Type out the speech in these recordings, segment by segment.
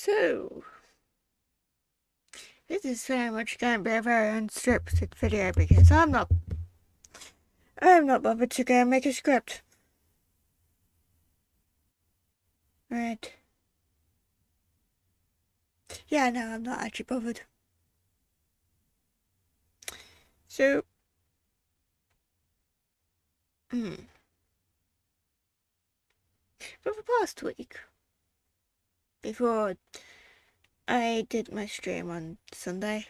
So, this is very much going to be a very unscripted video because I'm not bothered to go and make a script. Right. Yeah, no, I'm not actually bothered. So, for the past week, before I did my stream on Sunday,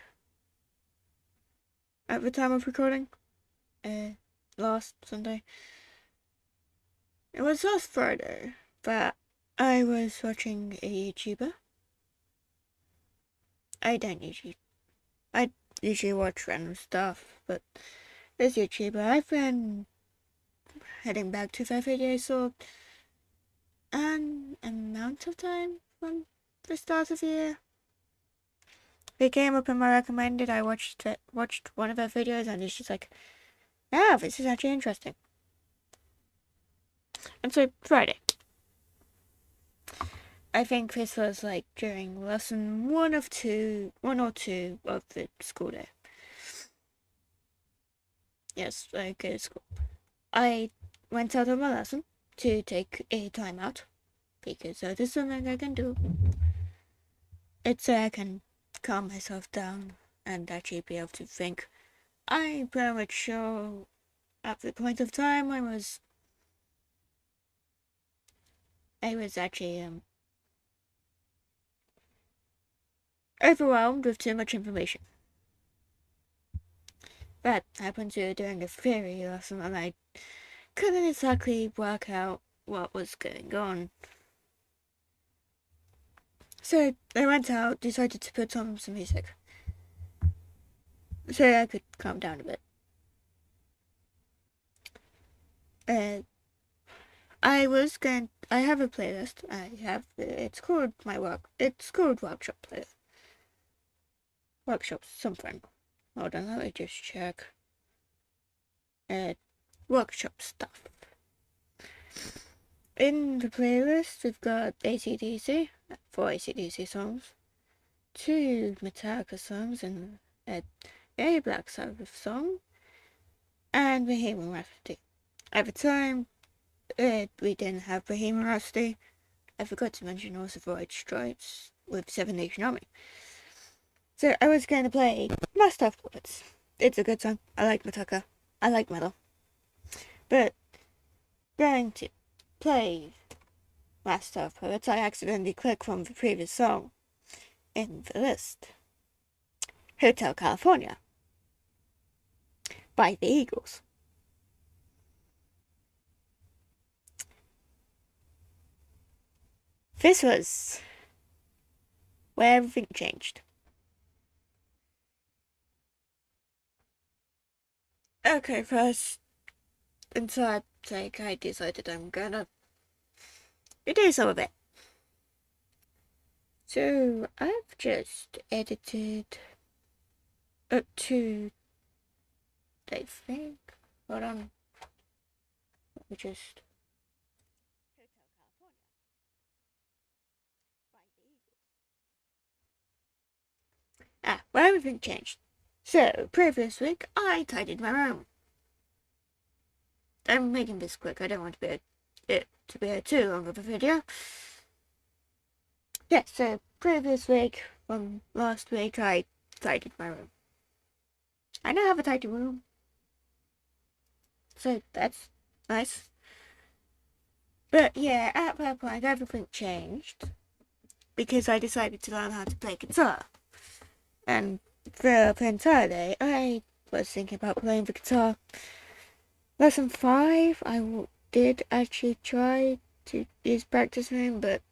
at the time of recording, last Sunday, it was last Friday that I was watching a YouTuber. I usually watch random stuff, but this YouTuber, I've been heading back to their videos for an amount of time from the start of the year. They came up in my recommended, I watched one of their videos and it's just like, yeah, this is actually interesting. And so, Friday. I think this was like during lesson one or two of the school day. Yes, I go to school. I went out of my lesson to take a time out because that is something I can do. It's so I can calm myself down and actually be able to think. I'm pretty much sure at the point of time I was actually overwhelmed with too much information. That happened to during a theory lesson and I couldn't exactly work out what was going on. So I went out, decided to put on some music so I could calm down a bit. I have a playlist. It's called Workshop Playlist. Workshop something. Hold on, let me just check. Workshop stuff. In the playlist, we've got AC/DC, 4 AC/DC songs, 2 Metallica songs, and a Black Sabbath song, and Bohemian Rhapsody. At the time, we didn't have Bohemian Rhapsody. I forgot to mention also White Stripes with Seven Nation Army. So I was going to play Master of Puppets. It's a good song. I like Metallica. I like metal. But going to play Master of Puppets, I accidentally clicked from the previous song in the list. Hotel California by the Eagles. This was where everything changed. Okay, first, inside take, I decided I'm gonna do some of it. So, I've just edited up to, I think, hold on, let me just, well, everything changed. So, previous week, I tidied my room. I'm making this quick, I don't want it to be too long of a video. Yeah, so, previous week, from last week, I tidied my room. I now have a tidy room. So, that's nice. But yeah, at that point, everything changed because I decided to learn how to play guitar. And for the entire day, I was thinking about playing the guitar. Lesson 5, I did actually try to use practice room, but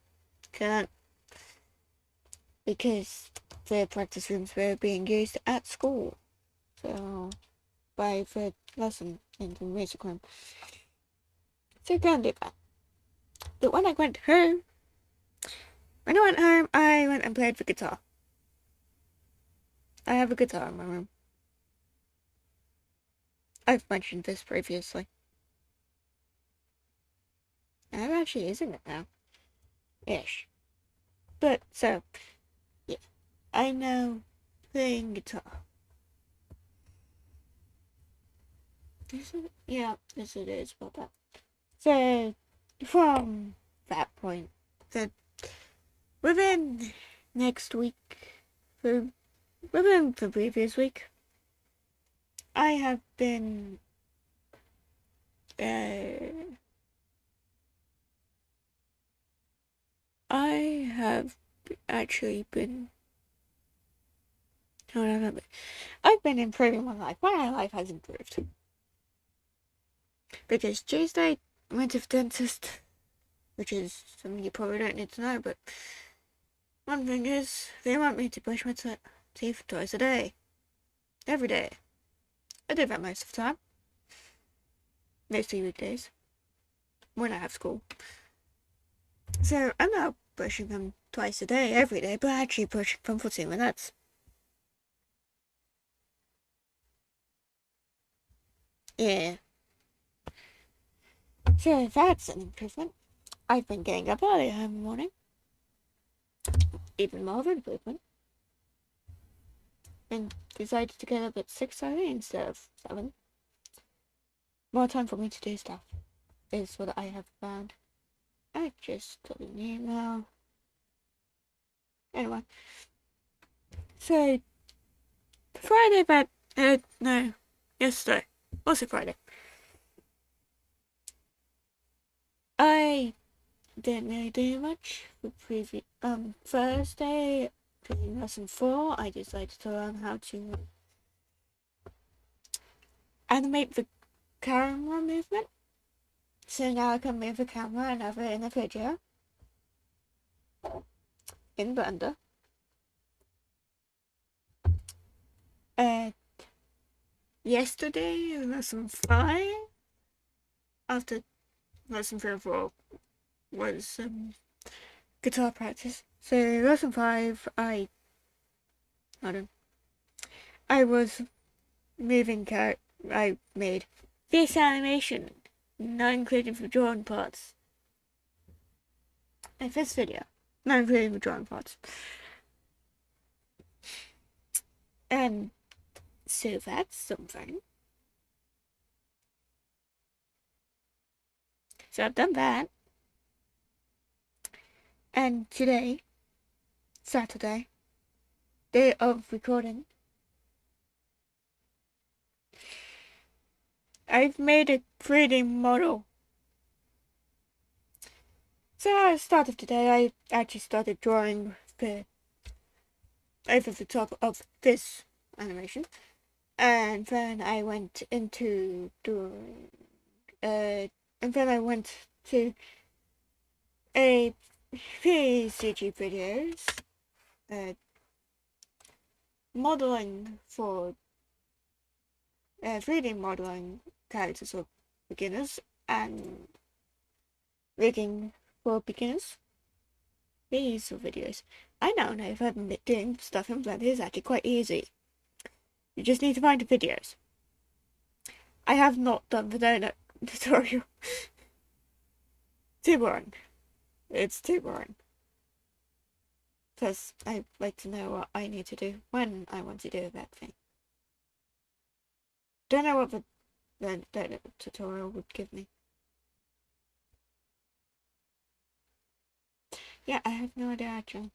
couldn't because the practice rooms were being used at school. So, by the lesson in the music room. So, I couldn't do that. But when I went home, I went and played the guitar. I have a guitar in my room. I've mentioned this previously. I'm actually using it now. Ish. But so yeah, I know playing guitar. Is it? Yeah, yes it is about that. So from that point, so within next week, for within the previous week, I have been I have actually been. I've been improving my life. My life has improved. Because Tuesday, I went to the dentist, which is something you probably don't need to know, but one thing is, they want me to brush my teeth twice a day. Every day. I do that most of the time. Mostly weekdays. When I have school. So I'm not brushing them twice a day, every day, but actually brushing them for 2 minutes. Yeah. So that's an improvement. I've been getting up earlier in the morning. Even more of an improvement. And decided to get up at 6:30 instead of 7. More time for me to do stuff is what I have found. I just got an email. Anyway. So Friday but no. Yesterday. Was it Friday? I didn't really do much for Thursday during lesson 4 I decided to learn how to animate the camera movement. So now I can move the camera and have it in a video in Blender. Yesterday lesson 5 after lesson 3 or 4 was guitar practice. So lesson 5 I was moving I made this animation, not including the drawing parts. In this video, not including the drawing parts. And so that's something. So I've done that. And today, Saturday, day of recording, I've made a 3D model. So at the start of today, I actually started drawing over the top of this animation. And then I went into doing, and then I went to a few CG videos, modeling for 3D modeling characters for beginners and rigging for beginners. These are videos. I now know that doing stuff in Blender is actually quite easy. You just need to find the videos. I have not done the donut tutorial. Too boring. It's too boring. Plus, I like to know what I need to do when I want to do that thing. Don't know what the donut tutorial would give me. Yeah, I have no idea actually.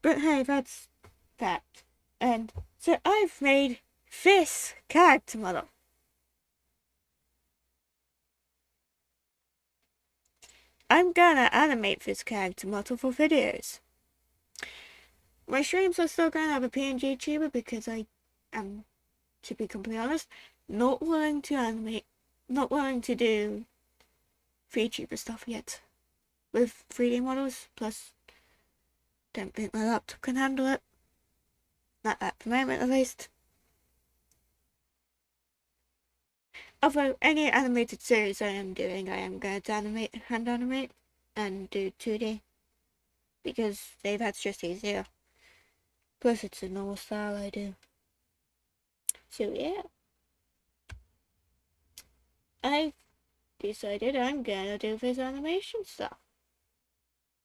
But hey, that's that. And so I've made this character model. I'm gonna animate this character model for videos. My streams are still gonna have a PNG tuber because I am, to be completely honest, not willing to animate, not willing to do VTuber stuff yet with 3D models. Plus, don't think my laptop can handle it. Not at the moment, at least. Although any animated series I am doing, I am going to hand animate, and do 2D. Because that's just easier. Plus it's a normal style I do. So yeah. I've decided I'm gonna do this animation stuff.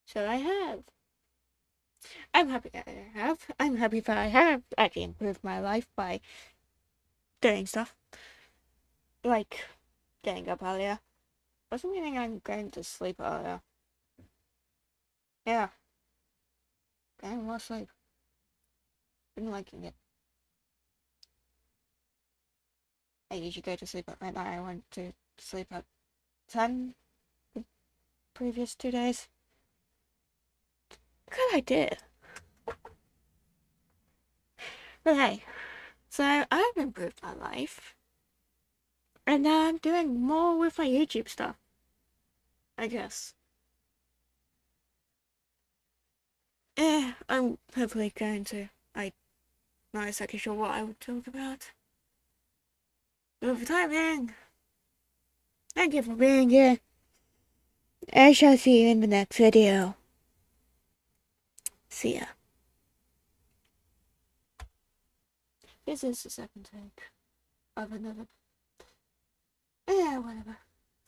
So I have. I'm happy that I have. I'm happy that I have actually improved my life by doing stuff. Like getting up earlier. Doesn't mean I'm going to sleep earlier. Yeah. Getting more sleep. Been liking it. I usually go to sleep at midnight. I went to sleep at 10 the previous 2 days. Good idea. But hey, so I've improved my life. And now I'm doing more with my YouTube stuff. I guess. I'm hopefully going to. I'm not exactly sure what I would talk about. But for the time being, thank you for being here. I shall see you in the next video. See ya. This is the second take of another. Yeah, whatever.